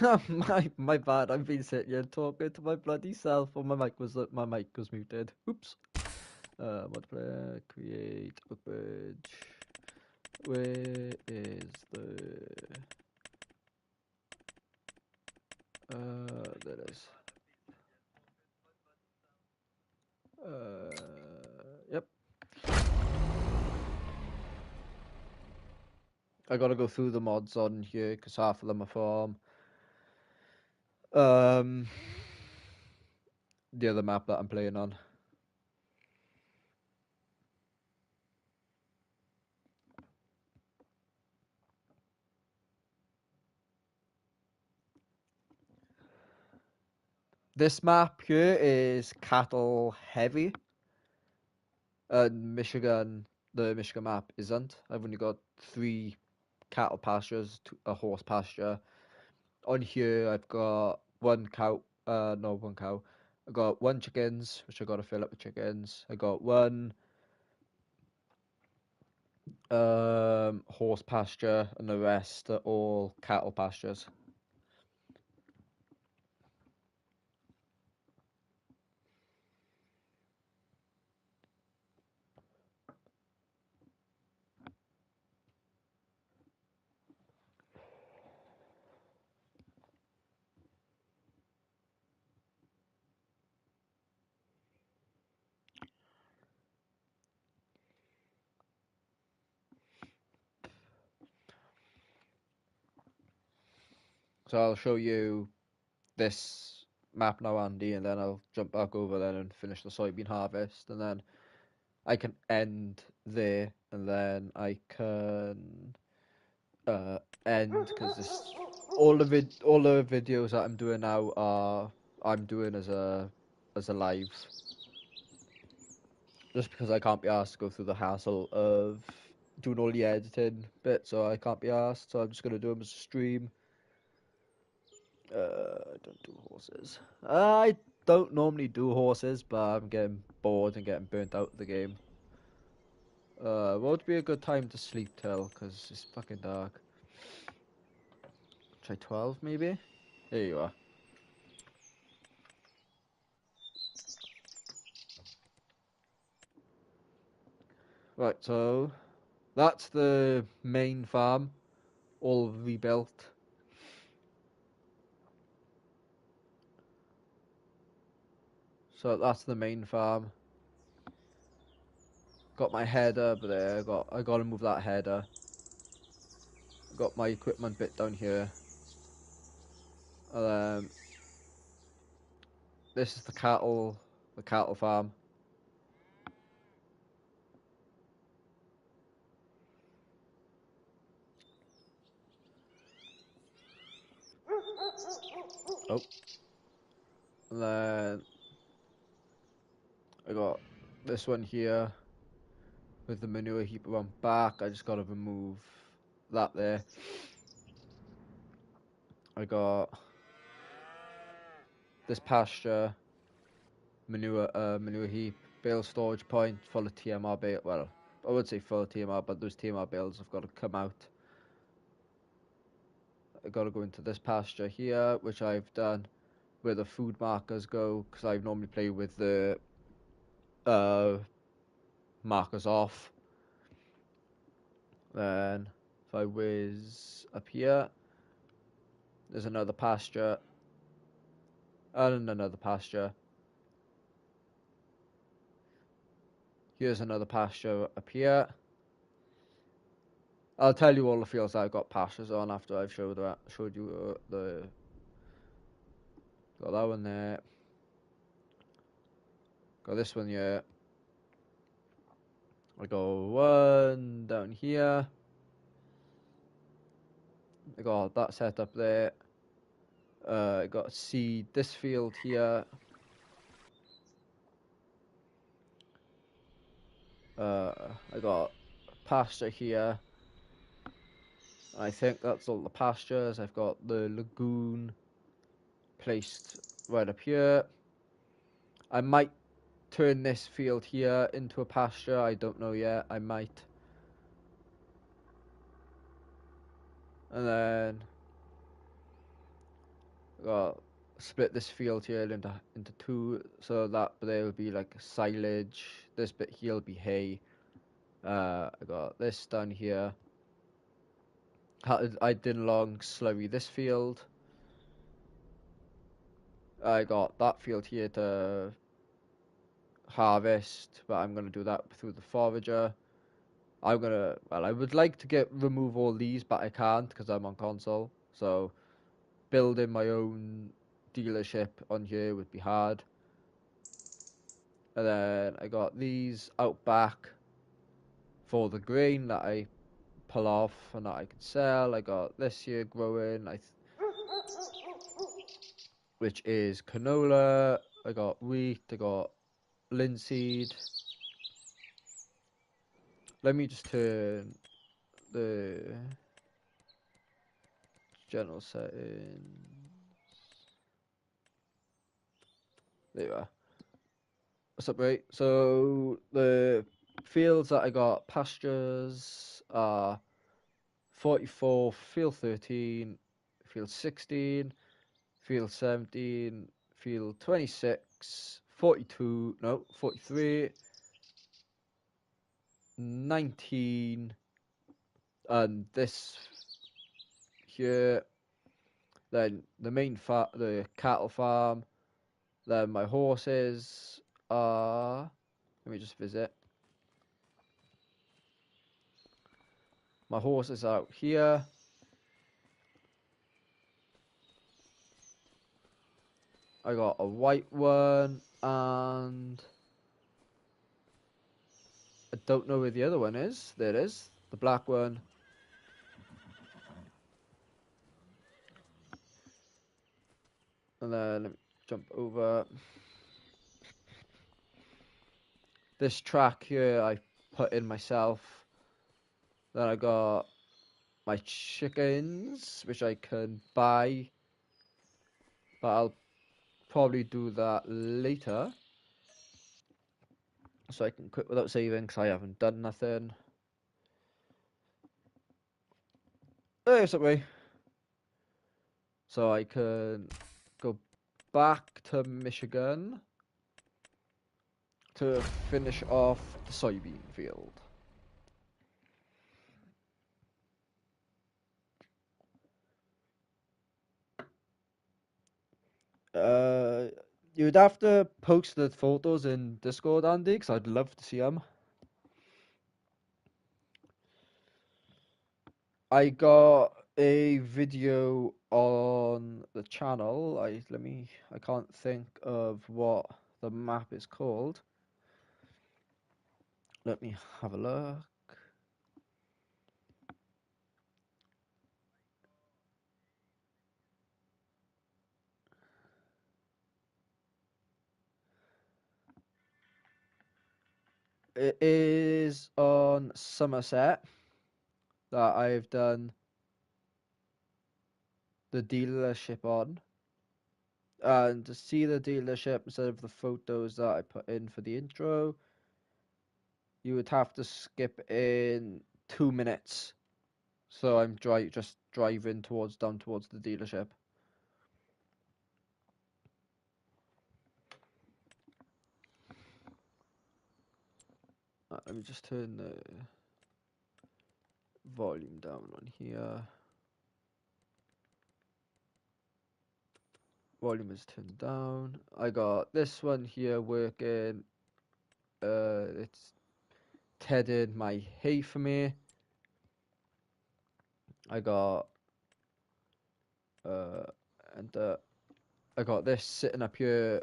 My bad. I've been sitting here talking to my bloody self, and my mic was muted. Oops. Multiplayer, create workbench. Where is the there it is. Yep. I gotta go through the mods on here because half of them are from um the other map that I'm playing on. This map here is cattle heavy. Michigan, the Michigan map isn't. I've only got 3 cattle pastures, a horse pasture. On here, I've got 1 cow. No, 1 cow. I got 1 chickens, which I gotta fill up with chickens. I got 1 horse pasture, and the rest are all cattle pastures. So I'll show you this map now, Andy, and then I'll jump back over there and finish the soybean harvest, and then I can end there, and then I can end because this all the videos that I'm doing now are I'm doing as a live, just because I can't be asked to go through the hassle of doing all the editing bit, so I can't be asked. So I'm just gonna do them as a stream. I don't do horses. I don't normally do horses, but I'm getting bored and getting burnt out of the game. What would be a good time to sleep till? Because it's fucking dark. Try 12 maybe? There you are. Right, so that's the main farm, all rebuilt. So that's the main farm. Got my header up there. I gotta move that header. Got my equipment bit down here. Um, this is the cattle farm. Oh, and then I got this one here with the manure heap around back. I just gotta remove that there. I got this pasture, manure heap, bale storage point, full of TMR bale. Well, I would say full of TMR, but those TMR bales have got to come out. I got to go into this pasture here, which I've done where the food markers go, because I normally play with the markers off. Then if I whiz up here, there's another pasture and another pasture. Here's another pasture up here. I'll tell you all the fields that I've got pastures on after I've showed you the got that one there. Got this one here. I got one down here. I got that set up there. I got seed this field here. I got pasture here. I think that's all the pastures. I've got the lagoon placed right up here. I might turn this field here into a pasture. I don't know yet. I might. And then got split this field here into two, so that there will be like silage. This bit here will be hay. I got this down here. I did along slurry this field. I got that field here to harvest, but I'm gonna do that through the forager. I would like to remove all these, but I can't because I'm on console. So building my own dealership on here would be hard. And then I got these out back for the grain that I pull off and that I can sell. I got this here growing, which is canola. I got wheat. I got linseed. Let me just turn the general settings. There you are. What's up, mate? So the fields that I got pastures are 44, field 13, field 16, field 17, field 26, 42, no, 43, 19, and this here, then the cattle farm, then my horses are, let me just visit. My horses are out here. I got a white one, and I don't know where the other one is. There it is, the black one. And then let me jump over. This track here I put in myself. Then I got my chickens, which I can buy, but I'll probably do that later. So I can quit without saving because I haven't done nothing. Hey, something. So I can go back to Michigan to finish off the soybean field. You'd have to post the photos in Discord, Andy, because I'd love to see them. I got a video on the channel. I can't think of what the map is called. Let me have a look. It is on Somerset that I've done the dealership on. And to see the dealership instead of the photos that I put in for the intro, you would have to skip in 2 minutes. So I'm just driving down towards the dealership. Let me just turn the volume down on here. Volume is turned down. I got this one here working. It's tedded my hay for me. I got I got this sitting up here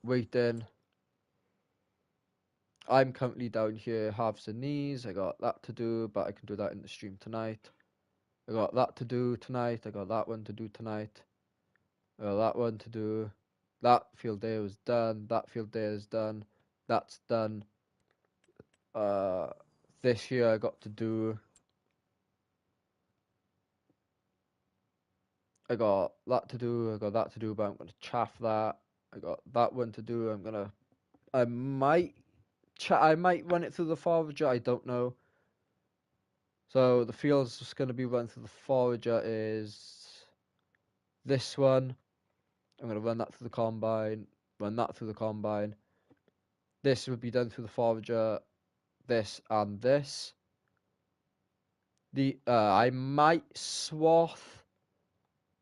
waiting. I'm currently down here harvesting these. I got that to do, but I can do that in the stream tonight. I got that to do tonight. I got that one to do tonight. I got that one to do. That field day was done. That field day is done. That's done. This year I got to do. I got that to do. I got that to do, but I'm gonna chaff that. I got that one to do. I might. I might run it through the forager. I don't know. So the fields just gonna be run through the forager is this one. I'm going to run that through the combine, run that through the combine. This would be done through the forager, this and this. I might swath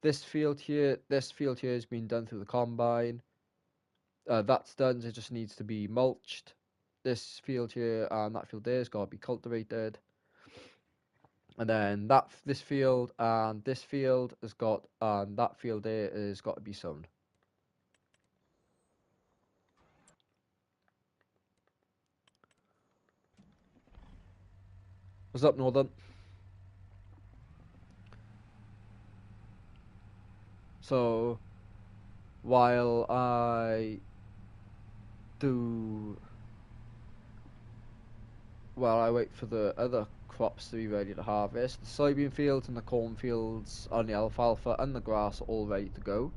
this field here. This field here has been done through the combine. That's done, it just needs to be mulched. This field here and that field there has got to be cultivated. And then this field and this field has got, and that field there has got to be sown. What's up, Northern? So, while I do, while I wait for the other crops to be ready to harvest, the soybean fields and the corn fields and the alfalfa and the grass are all ready to go.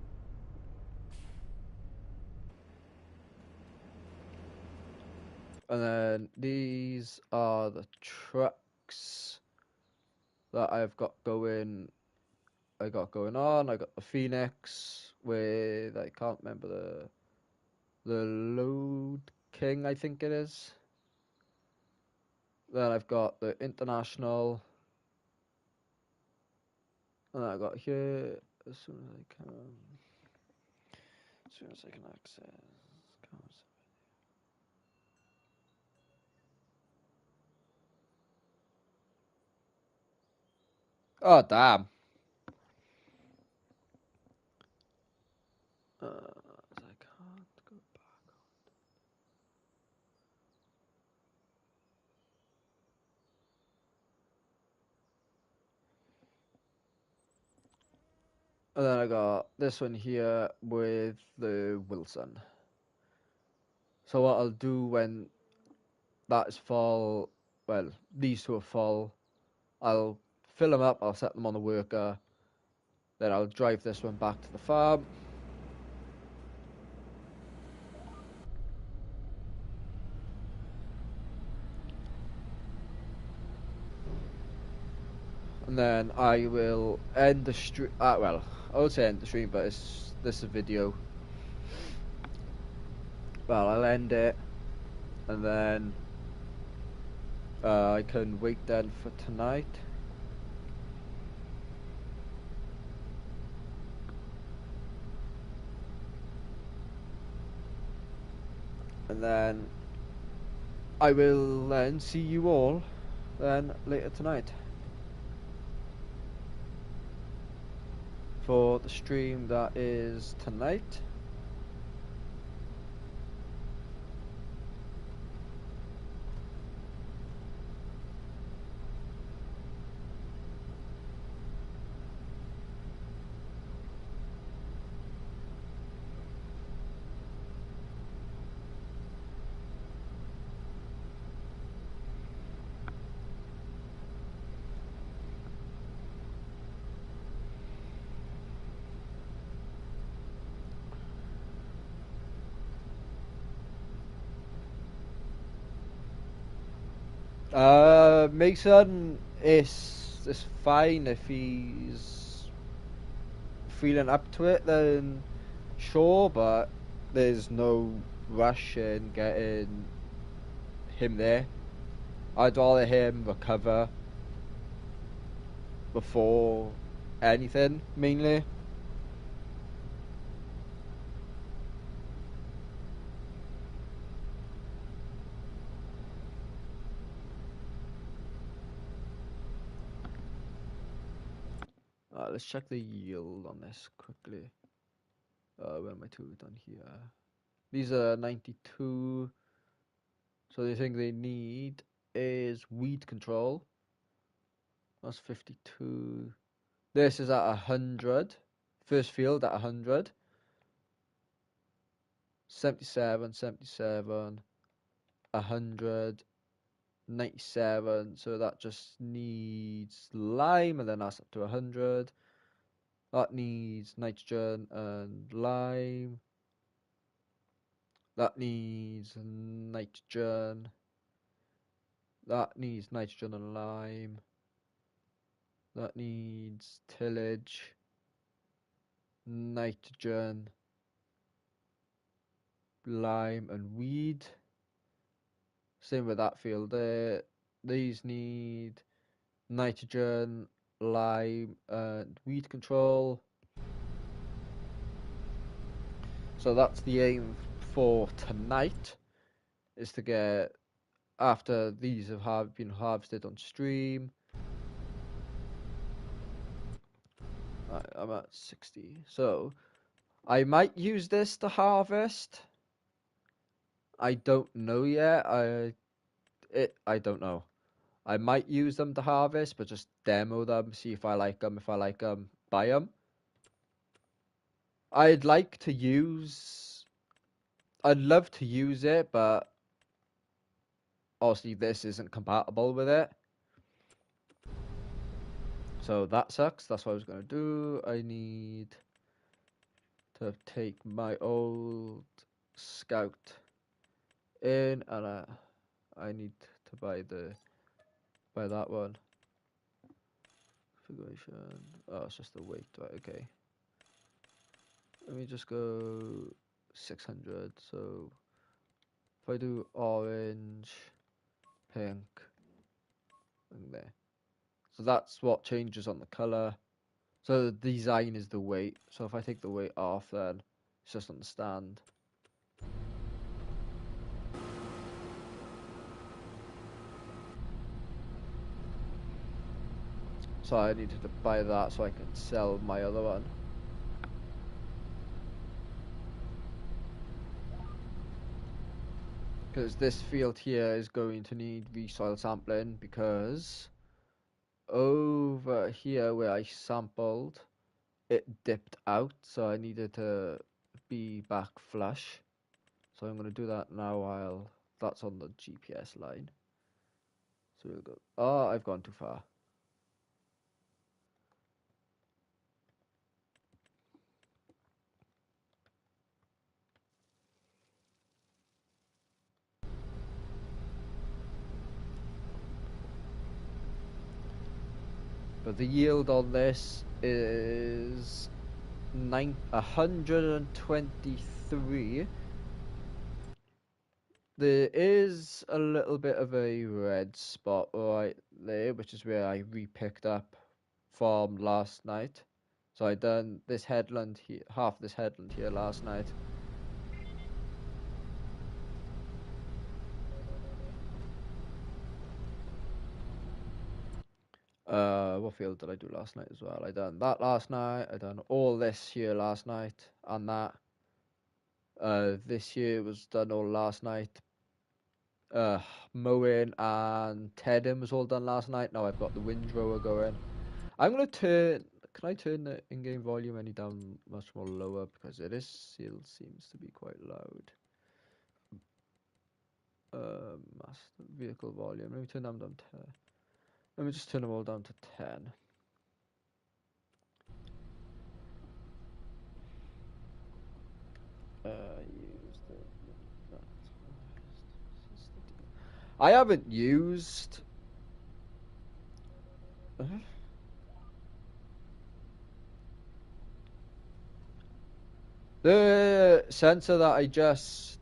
And then these are the trucks that I've got going. I got going on. I got the Phoenix with, I can't remember the Load King, I think it is. Then I've got the International, and I got here as soon as I can. As soon as I can access. Oh damn. I can't go back. And then I got this one here with the Wilson. So what I'll do when that is full, well, these two are full, I'll fill them up, I'll set them on the worker, then I'll drive this one back to the farm. And then I will end the stream. Well, I would say end the stream, but this is a video. Well, I'll end it, and then I can wait then for tonight. And then I will then see you all then later tonight for the stream that is tonight. Mason is fine if he's feeling up to it, then sure, but there's no rush in getting him there. I'd rather him recover before anything, mainly. Let's check the yield on this quickly. Where am I two done here? These are 92. So the thing they need is weed control. That's 52. This is at 100. First field at 100. 77, 77, 100, 97. So that just needs lime, and then that's up to 100. That needs nitrogen and lime. That needs nitrogen. That needs nitrogen and lime. That needs tillage, nitrogen. lime, and weed. Same with that field there. These need nitrogen, lime, and weed control. So that's the aim for tonight, is to get, after these have been harvested on stream. I'm at 60. So I might use this to harvest. I don't know yet. I don't know. I might use them to harvest, but just demo them, see if I like them. If I like them, buy them. I'd like to use. I'd love to use it, but obviously this isn't compatible with it. So that sucks. That's what I was gonna do. I need to take my old scout in, and I need to buy that one. Configuration. Oh, it's just the weight. Right, okay. Let me just go 600. So if I do orange, pink, and there. So that's what changes on the color. So the design is the weight. So if I take the weight off, then it's just on the stand. So I needed to buy that so I can sell my other one. Because this field here is going to need re-soil sampling, because over here where I sampled, it dipped out, so I needed to be back flush. So I'm going to do that now while that's on the GPS line. So we'll go. Oh, I've gone too far. But the yield on this is 123. There is a little bit of a red spot right there, which is where I re-picked up from last night. So I done this headland here, half this headland here last night. What field did I do last night as well? I done that last night. I done all this here last night, and that. This year was done all last night. Mowing and tedding was all done last night. Now I've got the windrower going. I'm gonna turn. Can I turn the in-game volume any down much more lower, because it is still seems to be quite loud. Master vehicle volume. Let me turn them down to. Let me just turn them all down to 10. Use the. I haven't used. The sensor that I just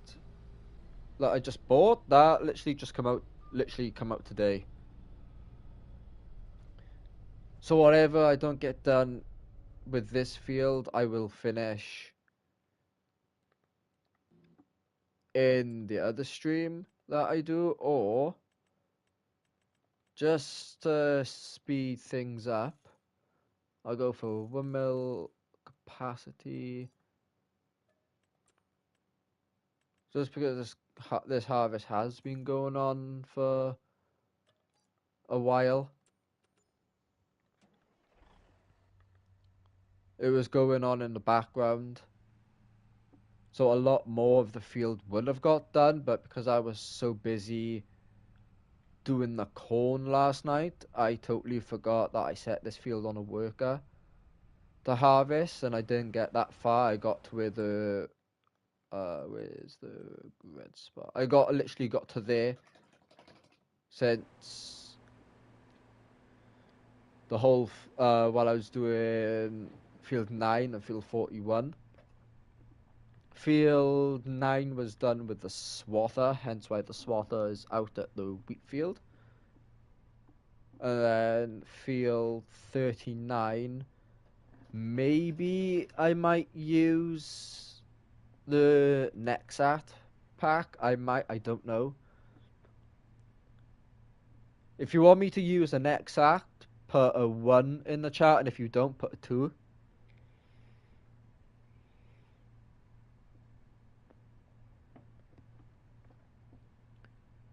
bought, that literally come out today. So whatever I don't get done with this field, I will finish in the other stream that I do, or just to speed things up, I'll go for 1 mil capacity. Just because this harvest has been going on for a while. It was going on in the background. So a lot more of the field would have got done, but because I was so busy doing the corn last night, I totally forgot that I set this field on a worker to harvest, and I didn't get that far. I got to where the where's the red spot? I literally got to there, since the whole while I was doing field 9 and field 41. Field 9 was done with the swather, hence why the swather is out at the wheat field. And then field 39, maybe I might use the Nexat pack. I don't know. If you want me to use a Nexat, put a 1 in the chat, and if you don't, put a 2.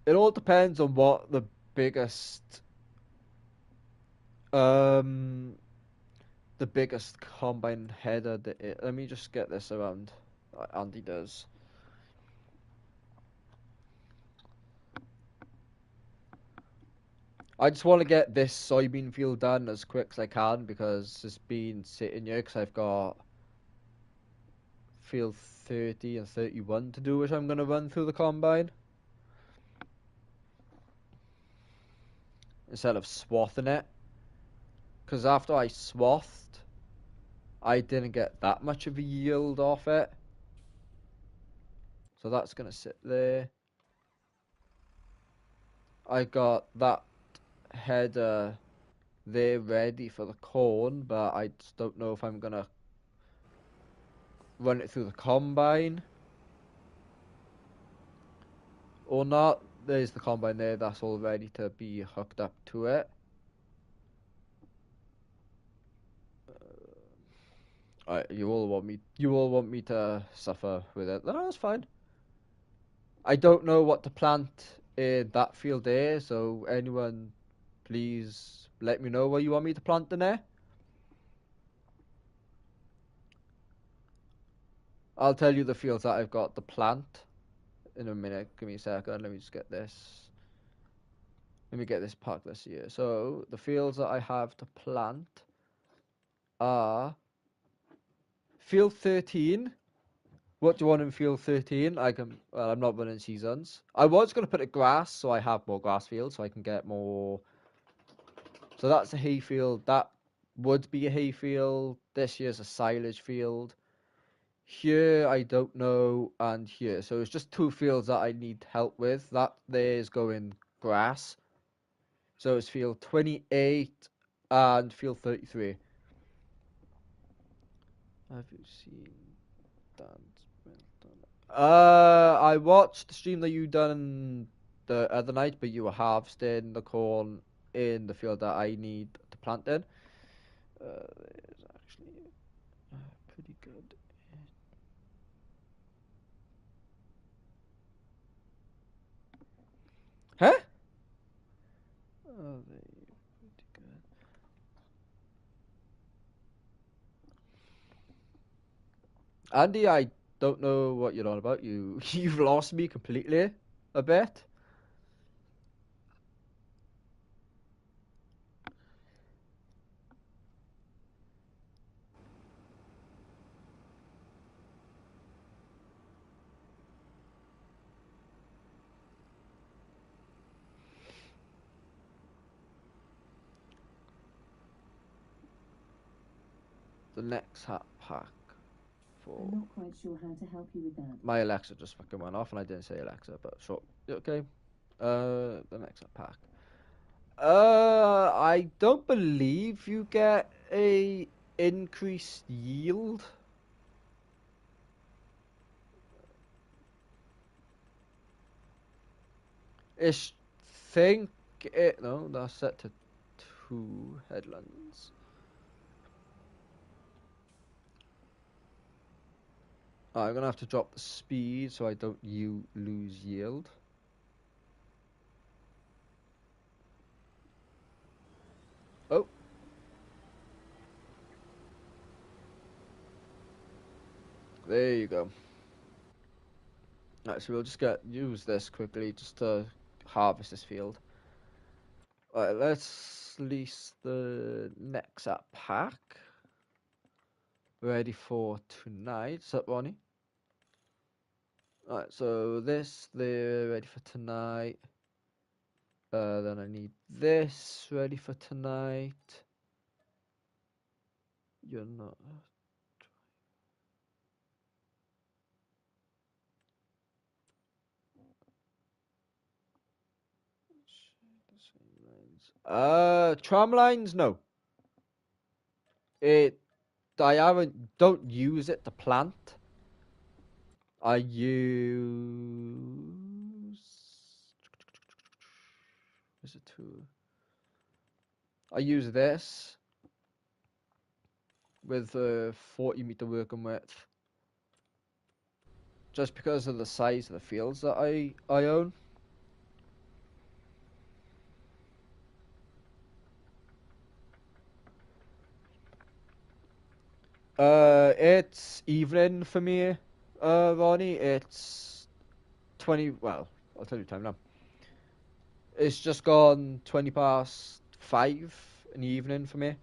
It all depends on what the biggest combine header let me just get this around like Andy does. I just want to get this soybean field done as quick as I can because it's been sitting here because I've got field 30 and 31 to do, which I'm going to run through the combine instead of swathing it, because after I swathed I didn't get that much of a yield off it, so that's going to sit there. I got that header there ready for the corn, but I just don't know if I'm going to run it through the combine or not. There's the combine there, that's all ready to be hooked up to it. You all want me to suffer with it. No, that's fine. I don't know what to plant in that field there, so anyone please let me know what you want me to plant in there. I'll tell you the fields that I've got to plant in a minute. Give me a second, let me just get this. Let me get this pack this year. So the fields that I have to plant are field 13. What do you want in field 13? I'm not running seasons. I was going to put it grass, so I have more grass fields, so I can get more. So that's a hay field. That would be a hay field. This year's a silage field. Here, I don't know, and here. So it's just 2 fields that I need help with. That there is going grass. So it's field 28 and field 33. Have you seen Dan's I watched the stream that you done the other night, but you were harvesting the corn in the field that I need to plant in. There's actually pretty good. Huh? Oh, pretty good. Andy, I don't know what you're on about. You've lost me completely a bit. The next hat pack for. I'm not quite sure how to help you with that. My Alexa just fucking went off, and I didn't say Alexa, but sure. Okay. The next hat pack. I don't believe you get a increased yield. Ish, think it. No, that's set to 2 headlands. I'm gonna have to drop the speed so I don't lose yield. Oh. There you go. Alright, so we'll just use this quickly just to harvest this field. Alright, let's lease the next up pack. Ready for tonight. What's up, Ronnie? Alright, so this, they're ready for tonight. Then I need this ready for tonight. You're not. Tram lines, no. It I don't use it to plant. I use is it two? I use this with a 40-meter working width, just because of the size of the fields that I own. It's evening for me, Ronnie. It's 20. Well, I'll tell you the time now. It's just gone 5:20 in the evening for me.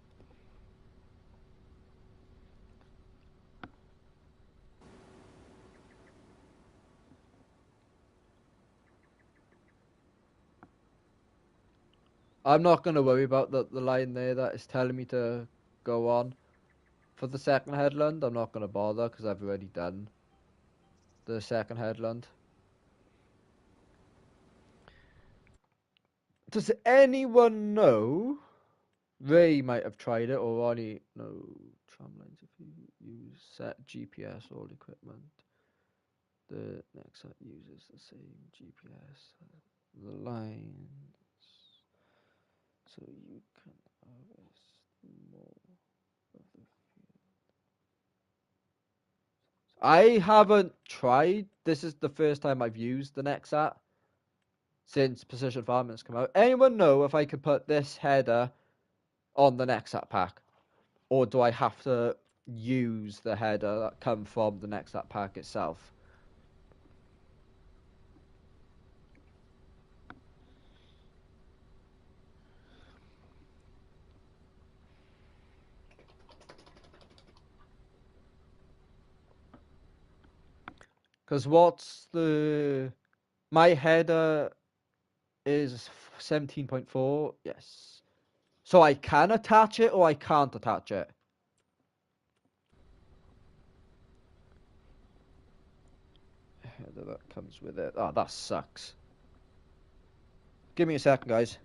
I'm not gonna worry about the line there that is telling me to go on for the second headland. I'm not gonna bother because I've already done the second headland. Does anyone know? Ray might have tried it, or Ronnie. No, tram lines. If you use set GPS all equipment, the next set uses the same GPS. The lines, so you can harvest more of the. I haven't tried. This is the first time I've used the Nexat since Precision Farming's come out. Anyone know if I could put this header on the Nexat pack, or do I have to use the header that come from the Nexat pack itself? Because what's the my header is 17.4. Yes. So I can attach it or I can't attach it. Header that comes with it. Oh, that sucks. Give me a second, guys.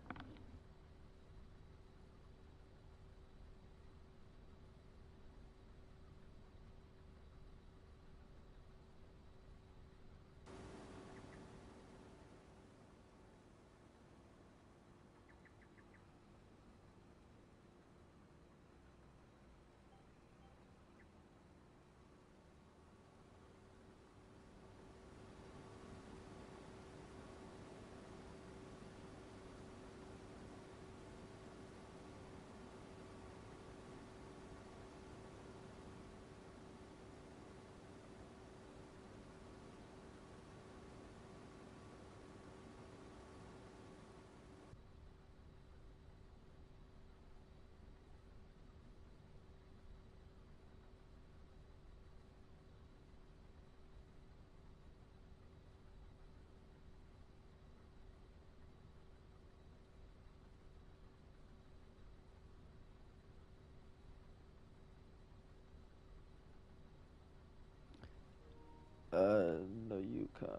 No, you can't.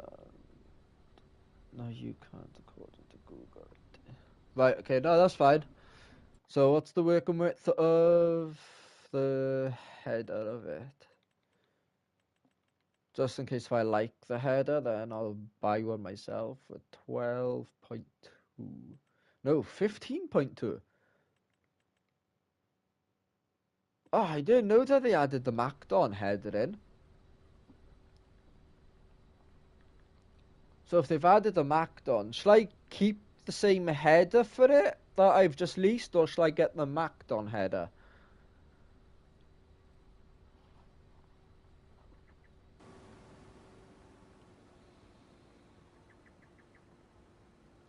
No, you can't, according to Google. Right, okay, no, that's fine. So, what's the working width of the header of it? Just in case if I like the header, then I'll buy one myself for 12.2. No, 15.2. Oh, I didn't know that they added the Macdon header in. So if they've added the Macdon, shall I keep the same header for it that I've just leased, or shall I get the Macdon header?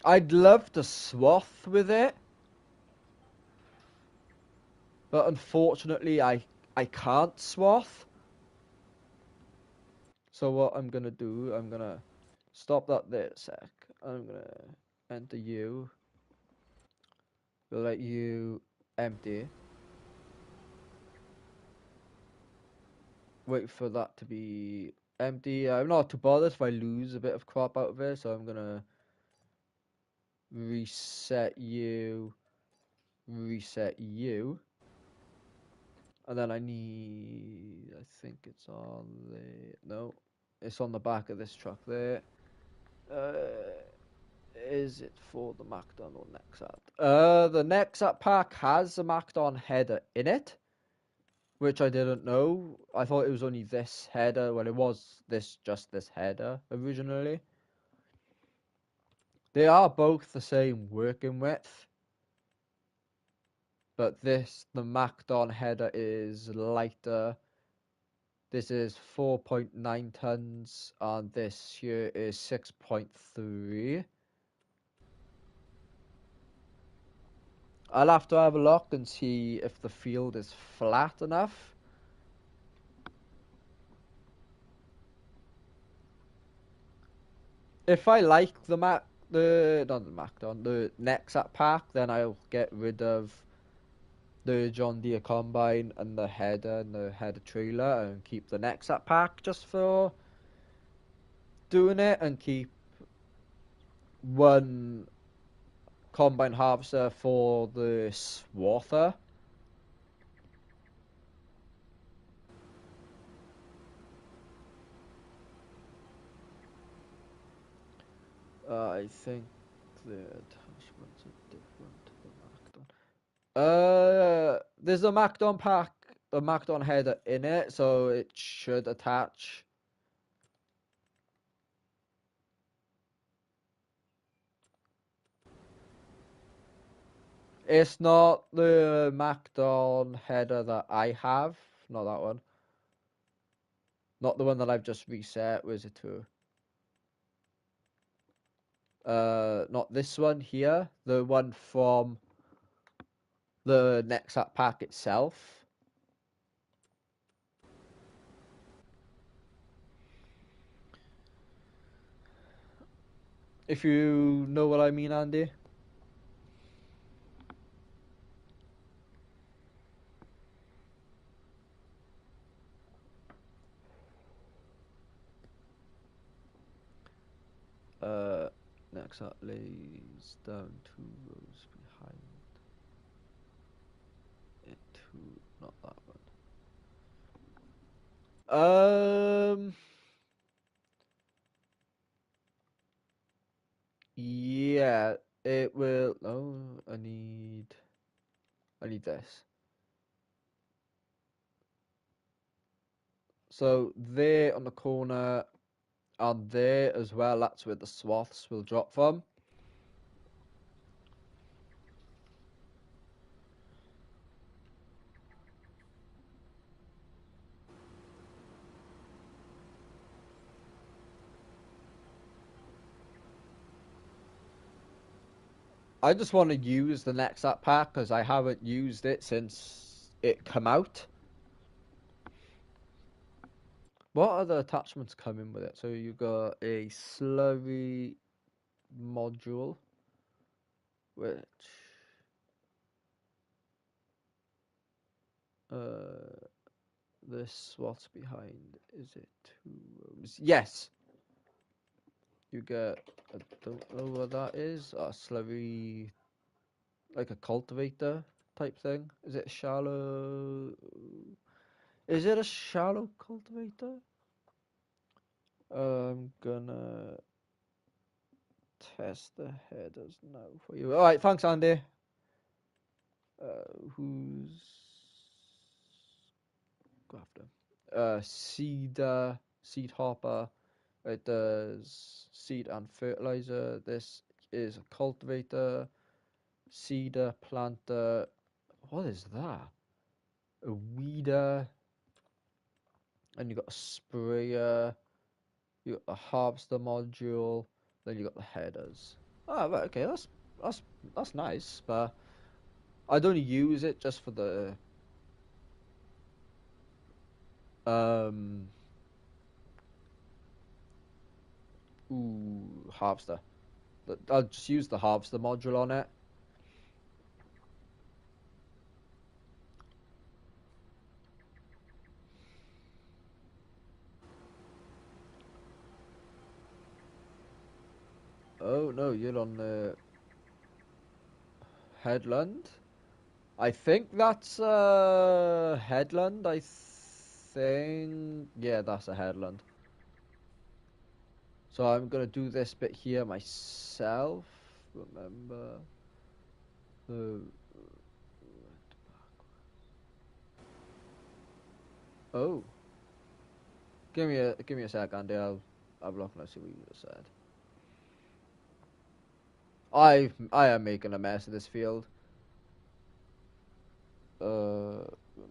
I'd love to swath with it, but unfortunately I can't swath. So what I'm gonna do, I'm gonna stop that there a sec. I'm gonna enter you. We'll let you empty. Wait for that to be empty. I'm not too bothered if I lose a bit of crop out of it, so I'm gonna reset you, reset you. And then I need, I think it's on the, no, it's on the back of this truck there. Is it for the Macdon or Nexat? The Nexat pack has a Macdon header in it, which I didn't know. I thought it was only this header. Well, it was just this header originally. They are both the same working width, but the Macdon header is lighter. This is 4.9 tons, and this here is 6.3. I'll have to have a look and see if the field is flat enough. If I like the Nexat pack, then I'll get rid of the John Deere combine and the header trailer and keep the Nexat pack just for doing it, and keep one combine harvester for the swather. I think the attachments are different to the Macdon. There's a Macdon pack, a Macdon header in it, so it should attach. It's not the Macdon header that I have, not that one. Not the one that I've just reset. Where's it to? Not this one here. The one from the Nexat pack itself. If you know what I mean, Andy. Uh, Nexat lays down 2 rows behind it. Not that one. Yeah, it will. Oh, I need this. So there on the corner and there as well, that's where the swaths will drop from. I just want to use the Nexat pack because I haven't used it since it come out. What other attachments come in with it? So you got a slurry module, which this what's behind? Is it 2 rows? Yes. You get, I don't know what that is. A slurry, like a cultivator type thing. Is it shallow? Is it a shallow cultivator? I'm gonna test the headers now for you. All right, thanks, Andy. Who's go after? Seed hopper. It does seed and fertilizer. This is a cultivator, seeder, planter. What is that? A weeder. And you got a sprayer. You got the harvester module. Then you got the headers. Oh, right, okay, that's nice, but I'd only use it just for the um harvester. I'll just use the harvester module on it. Oh no, you're on the headland. I think that's a headland. I think, yeah, that's a headland. So I'm gonna do this bit here myself. Remember the oh, give me a sec, Andy. I'll have a look and I'll see what you just said. I am making a mess of this field. Remember the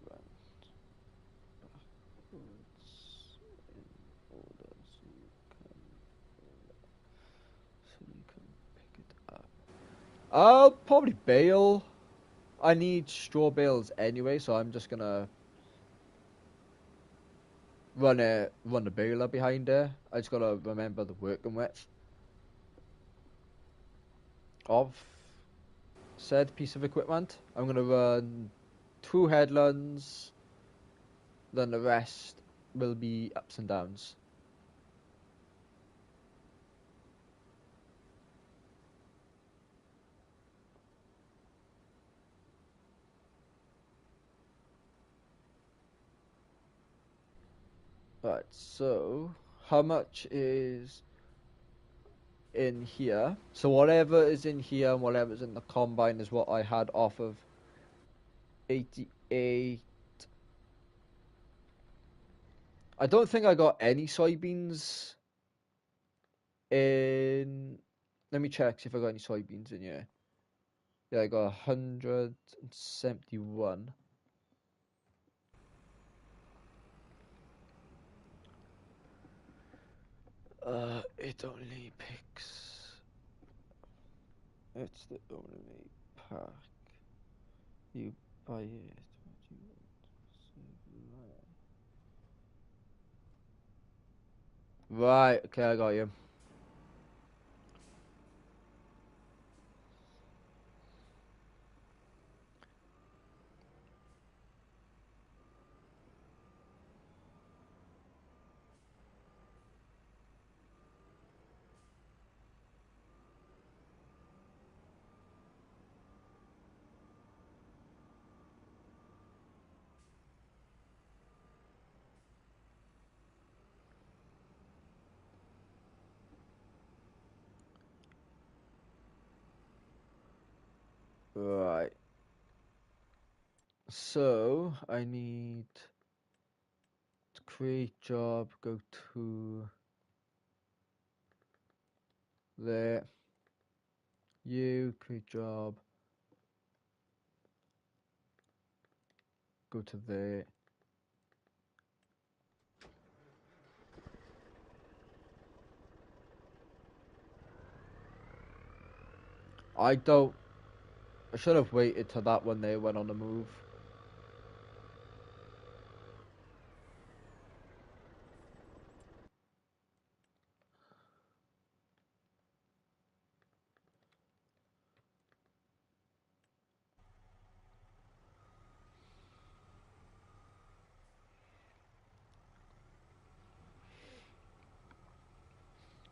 rent backwards in order so you can pick it up. I'll probably bale. I need straw bales anyway, so I'm just gonna run the baler behind there. I just gotta remember the working width of said piece of equipment. I'm gonna run two headlands, then the rest will be ups and downs. Right, so how much is in here? So whatever is in here and whatever's in the combine is what I had off of 88. I don't think I got any soybeans in. Let me check see if I got any soybeans in here. Yeah, I got 171. It only picks. It's the only pack. You buy it. Right, okay, I got you. Right. So, I need to create job, go to there. You, create job, go to there. I don't. I should have waited till that one there went on the move.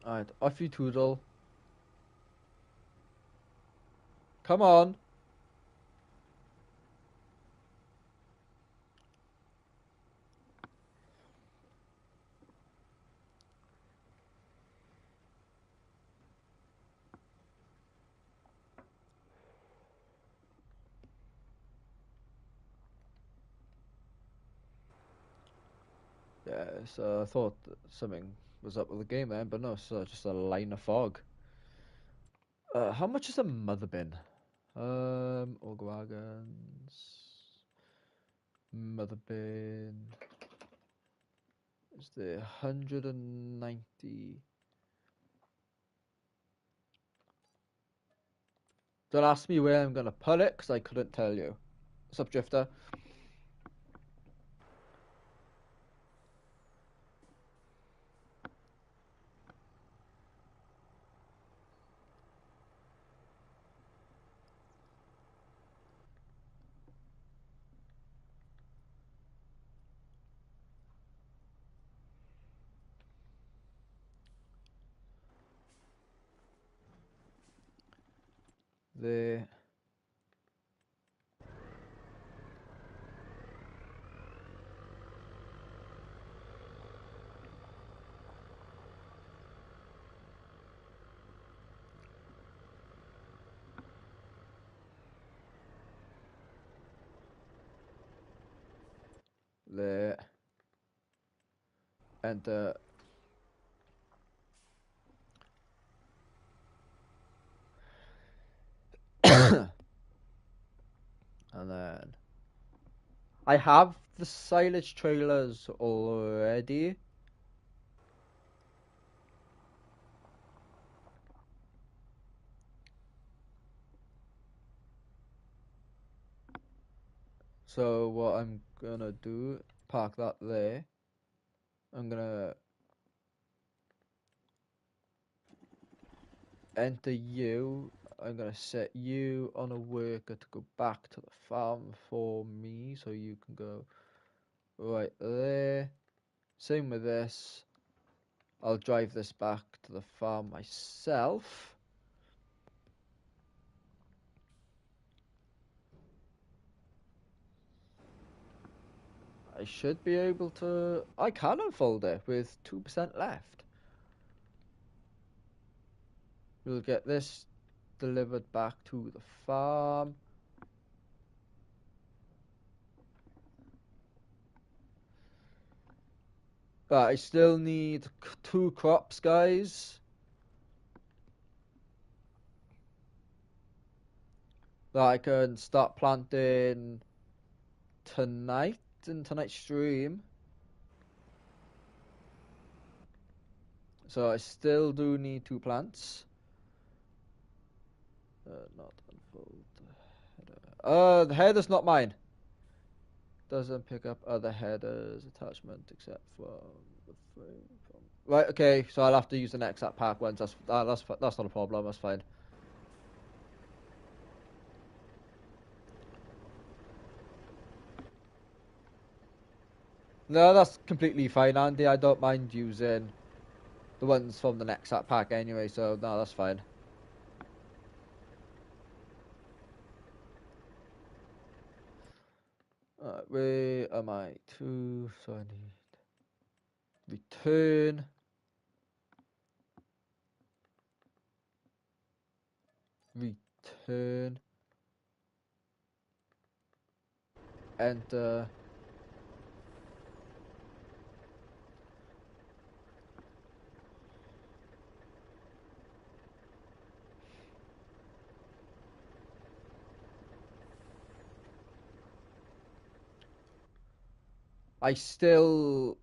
Alright, off you toodle. Come on. Yeah, so I thought that something was up with the game then, but no, so just a line of fog. How much is a mother bin? Og wagons. Mother bin. Is there 190? Don't ask me where I'm gonna put it, because I couldn't tell you. What's up, Drifter? There. there. Enter. And then I have the silage trailers already. So what I'm gonna do, park that there. I'm gonna enter you. I'm gonna set you on a worker to go back to the farm for me, so you can go right there. Same with this. I'll drive this back to the farm myself. I should be able to. I can unfold it with 2% left. We'll get this delivered back to the farm. But I still need 2 crops, guys. That I can start planting tonight in tonight's stream. So I still do need 2 plants. Not unfold header. The header's not mine. Doesn't pick up other headers attachment except from the frame. Right, okay, so I'll have to use the next app pack ones. That's not a problem. That's fine. No, that's completely fine, Andy. I don't mind using the ones from the next app pack anyway, so no, that's fine. Where am I to? So I need return, enter. I still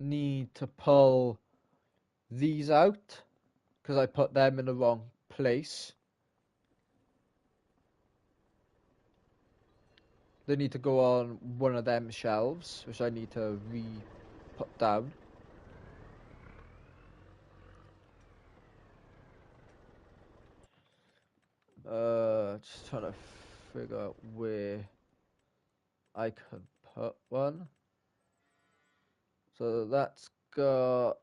need to pull these out because I put them in the wrong place. They need to go on one of them shelves, which I need to re-put down. Just trying to figure out where I could put one. So that's got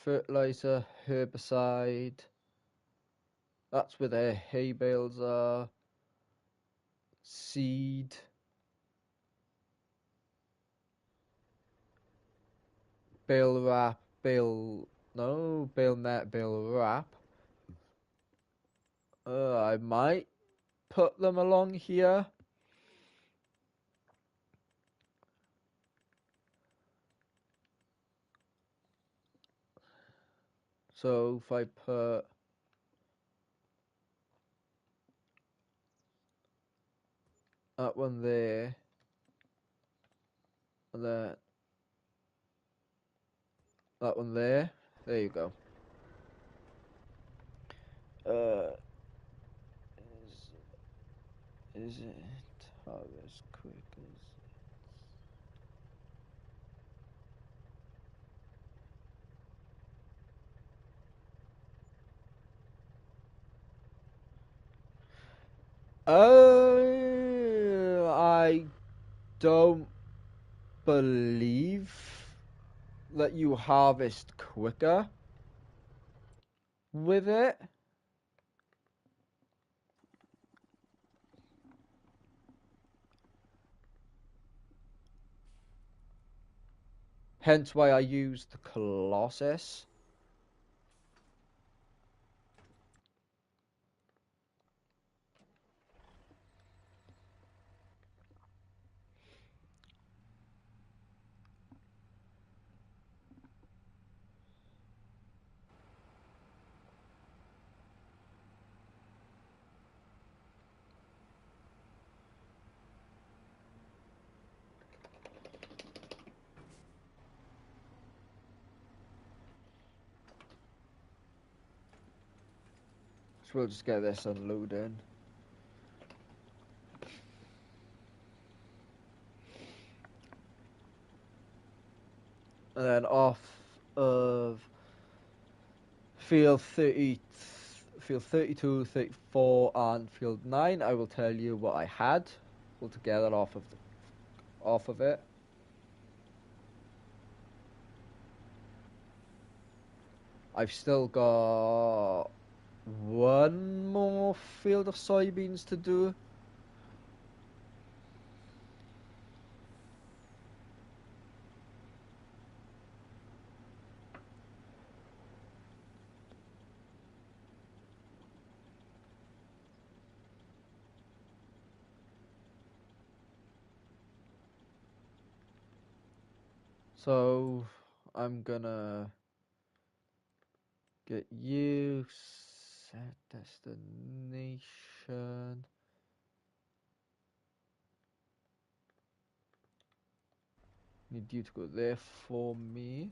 fertilizer, herbicide. That's where the hay bales are. Seed. Bale wrap. Bale net, bale wrap. I might put them along here. So if I put that one there, and then that one there, there you go. Is it harvest quick? I don't believe that you harvest quicker with it. Hence why I used the Colossus. So we'll just get this unloading. And then off of field 30, field 32, 34, and field 9, I will tell you what I had altogether off of it. I've still got one more field of soybeans to do. So I'm gonna get you set destination. Need you to go there for me.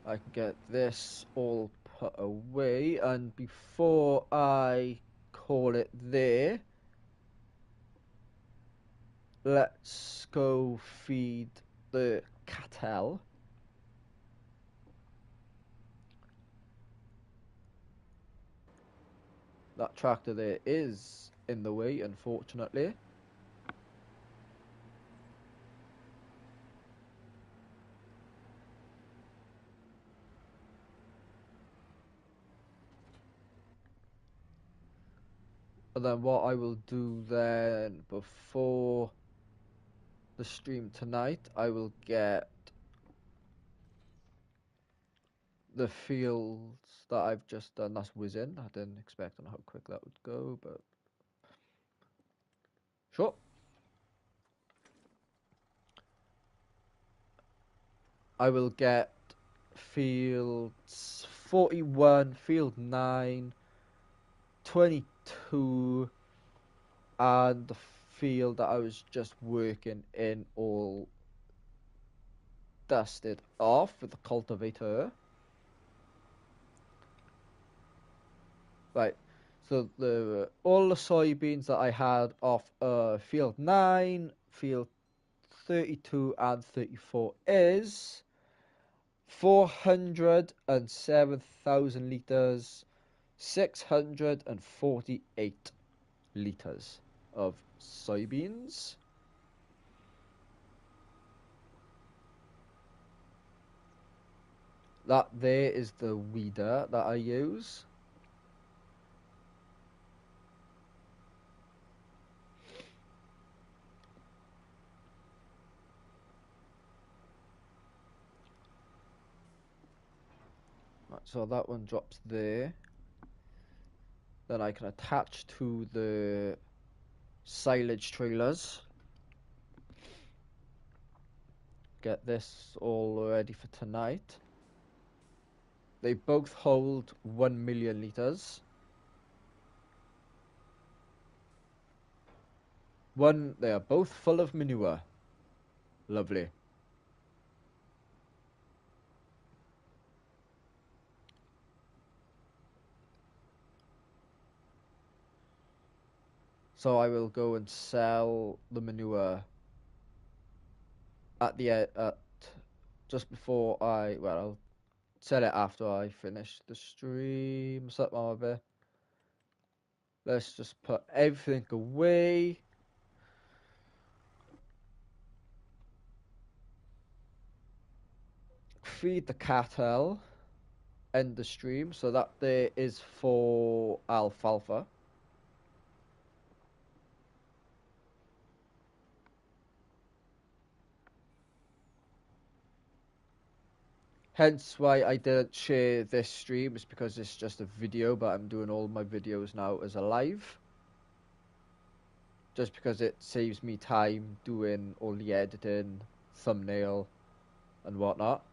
I can get this all put away, and before I call it there, let's go feed the cattle. That tractor there is in the way, unfortunately. And then what I will do then before the stream tonight, I will get the fields that I've just done. That's whizzing. I didn't expect on how quick that would go, but sure. I will get fields 41, field 9, 22, and the field that I was just working in all dusted off with the cultivator. Right, so all the soybeans that I had off field 9, field 32, and 34 is 407,000 litres, 648 litres of soybeans. That there is the weeder that I use. Right, so that one drops there. Then I can attach to the silage trailers. Get this all ready for tonight. They both hold 1 million litres. They are both full of manure. Lovely. So I will go and sell the manure at just before I'll sell it after I finish the stream. What's up, Mama Bear? Let's just put everything away. Feed the cattle. End the stream. So that there is for alfalfa. Hence why I didn't share this stream, is because it's just a video, but I'm doing all my videos now as a live. Just because it saves me time doing all the editing, thumbnail, and whatnot.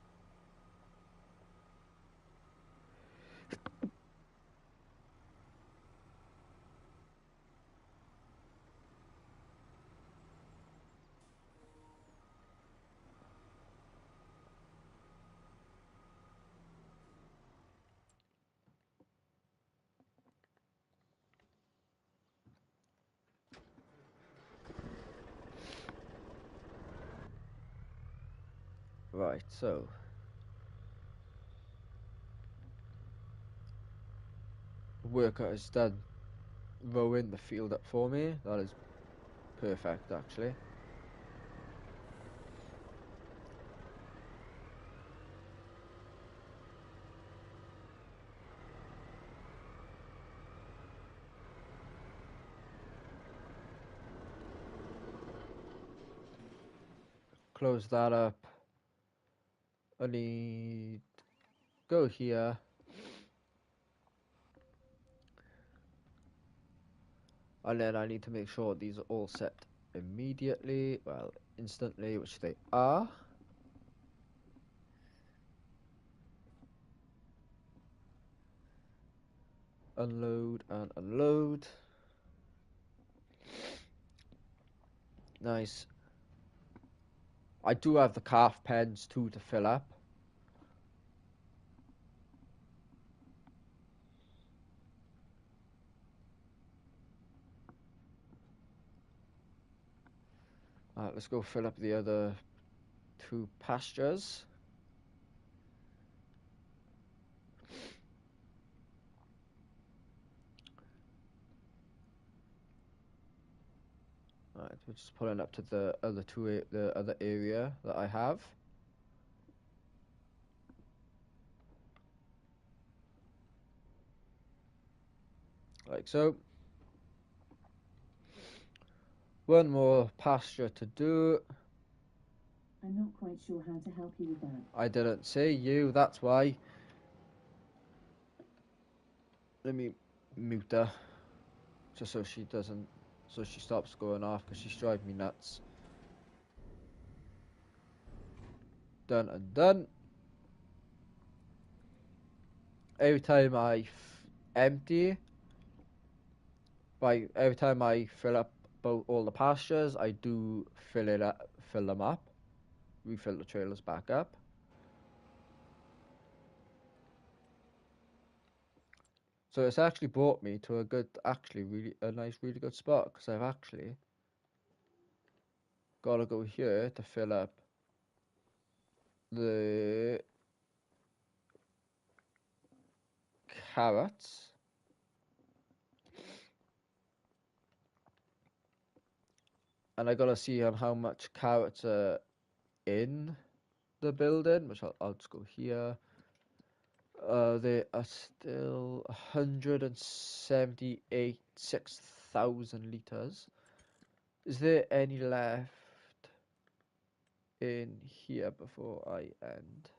Right, so worker has done rowing the field up for me. That is perfect, actually. Close that up. I need go here. And then I need to make sure these are all set immediately, well, instantly, which they are. Unload and unload. Nice. I do have the calf pens too to fill up. Alright, let's go fill up the other two pastures. Alright, we're just pulling up to the other the other area that I have. Like so. One more pasture to do. I'm not quite sure how to help you with that. I didn't say you, that's why. Let me mute her. Just so she doesn't, so she stops going off, because she's driving me nuts. Done and done. Every time I empty, every time I fill up all the pastures, I do fill them up, refill the trailers back up. So it's actually brought me to a nice, really good spot, because I've actually got to go here to fill up the carrots. And I got to see how much carrots are in the building, which I'll just go here. They are still 176,000 liters. Is there any left in here before I end?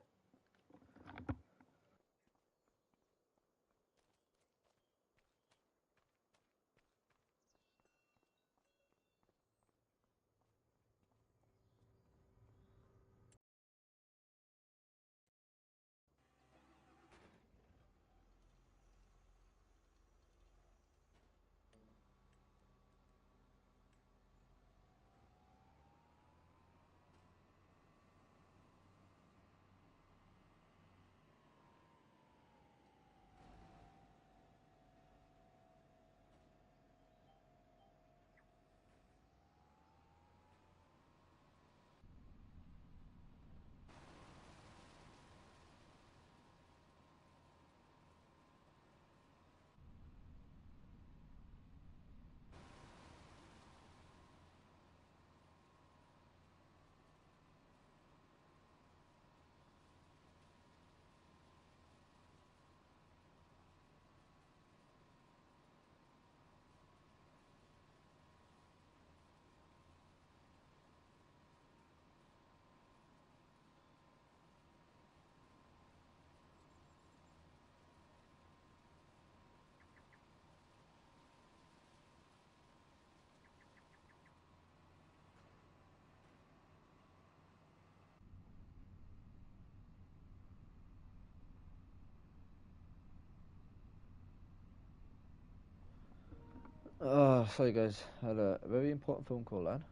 Oh, sorry guys, I had a very important phone call then.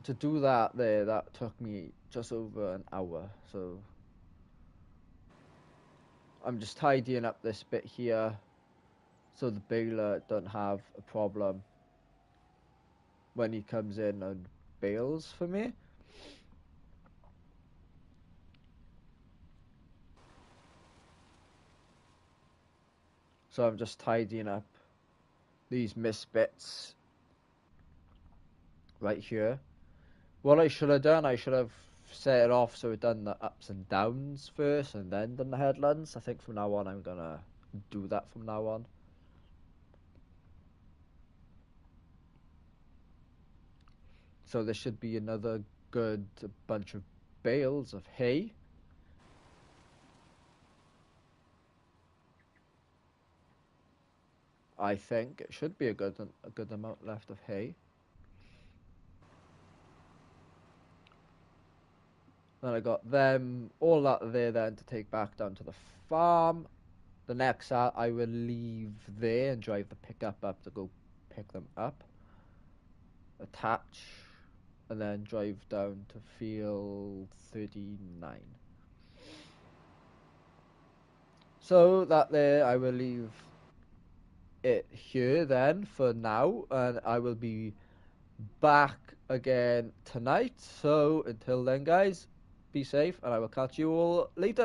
To do that there, that took me just over an hour, so I'm just tidying up this bit here so the baler don't have a problem when he comes in and bales for me. So I'm just tidying up these misbits right here. What I should have done, I should have set it off so it done the ups and downs first and then done the headlands. I think from now on I'm gonna do that from now on. So there should be another good bunch of bales of hay. I think it should be a good amount left of hay. Then I got them all that there then to take back down to the farm. The next out I will leave there and drive the pickup up to go pick them up. Attach and then drive down to field 39. So that there I will leave it here then for now, and I will be back again tonight. So until then, guys, be safe, and I will catch you all later.